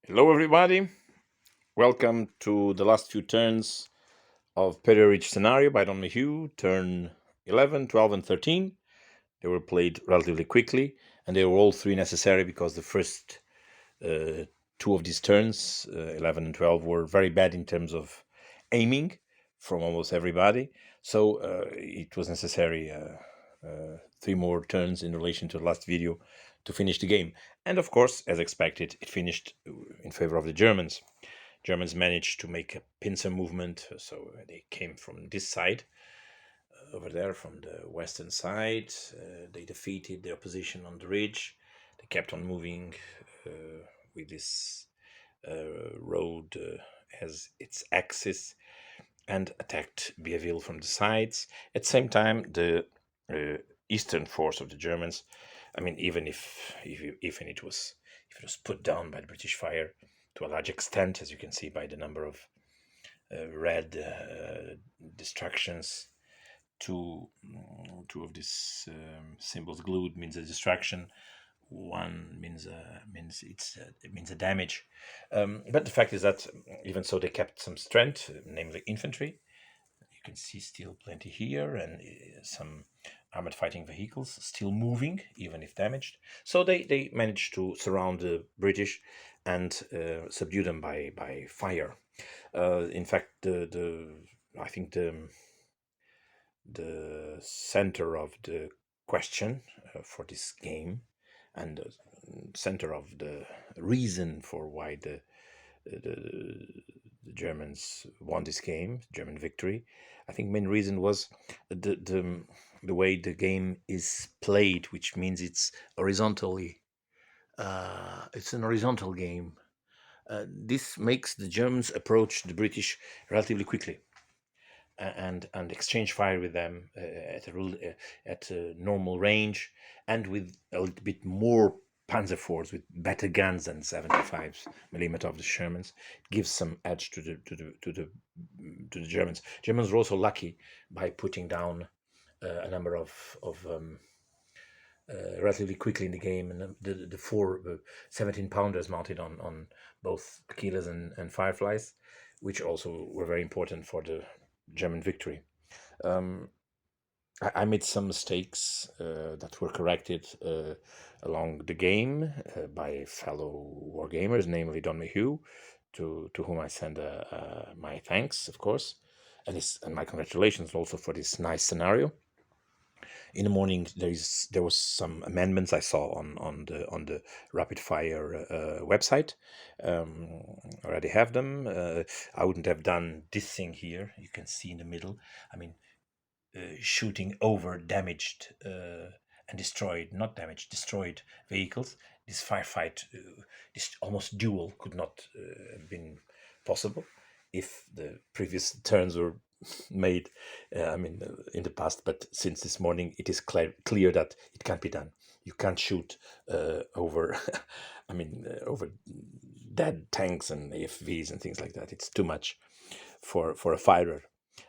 Hello, everybody. Welcome to the last few turns of Périers scenario by Don Mayhew, turn 11, 12, and 13. They were played relatively quickly, and they were all three necessary because the first two of these turns, 11 and 12, were very bad in terms of aiming from almost everybody. So it was necessary three more turns in relation to the last video to finish the game. And of course, as expected, it finished in favor of the Germans. Germans managed to make a pincer movement, so they came from this side, over there, from the western side. They defeated the opposition on the ridge. They kept on moving with this road as its axis and attacked Bieville from the sides. At the same time, the eastern force of the Germans, I mean, even if it was put down by the British fire to a large extent, as you can see by the number of red distractions. Two of these symbols glued means a distraction. One means it means a damage. But the fact is that even so, they kept some strength, namely infantry. You can see still plenty here, and some armored fighting vehicles still moving, even if damaged. So they managed to surround the British and subdue them by fire. In fact, I think the center of the question for this game, and the center of the reason for why the Germans won this game, German victory. I think main reason was the way the game is played, which means it's horizontally. It's an horizontal game. This makes the Germans approach the British relatively quickly and exchange fire with them at a normal range, and with a little bit more Panzer IVs with better guns than 75 millimeter of the Shermans. It gives some edge to the Germans. Germans were also lucky by putting down a number of relatively quickly in the game, and the four 17-pounders mounted on both killers and fireflies, which also were very important for the German victory. I made some mistakes that were corrected along the game by fellow wargamers, namely Don Mayhew, to whom I send my thanks, of course, and my congratulations also for this nice scenario. In the morning, there was some amendments I saw on the Rapid Fire website. I already have them. I wouldn't have done this thing here. You can see in the middle. I mean, shooting over damaged and destroyed, not damaged, destroyed vehicles. This firefight, this almost duel, could not have been possible if the previous turns were made, in the past. But since this morning, it is clear that it can't be done. You can't shoot over, over dead tanks and AFVs and things like that. It's too much for a fighter.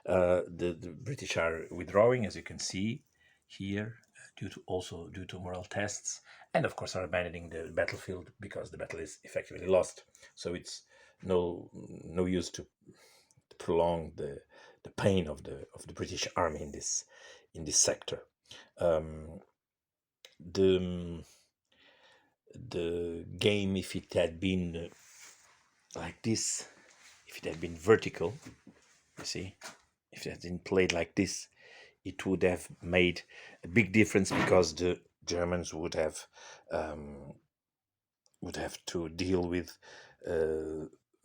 The British are withdrawing, as you can see here, due to moral tests, and of course are abandoning the battlefield because the battle is effectively lost. So it's no use to prolong the pain of the British army in this sector. The game, if it had been like this, if it had been vertical, you see, if it had been played like this, it would have made a big difference, because the Germans would have to deal with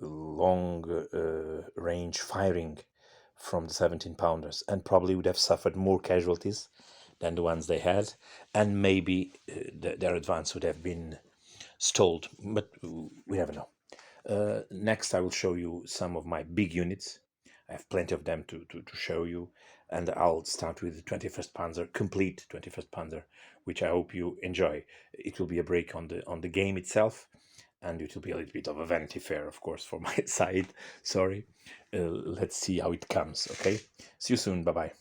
long range firing from the 17-pounders, and probably would have suffered more casualties than the ones they had, and maybe their advance would have been stalled, but we never know. Next, I will show you some of my big units. I have plenty of them to show you, and I'll start with the 21st Panzer, complete 21st Panzer, which I hope you enjoy. It will be a break on the game itself, and it will be a little bit of a Vanity Fair, of course, for my side. Sorry. Let's see how it comes, okay? See you soon. Bye-bye.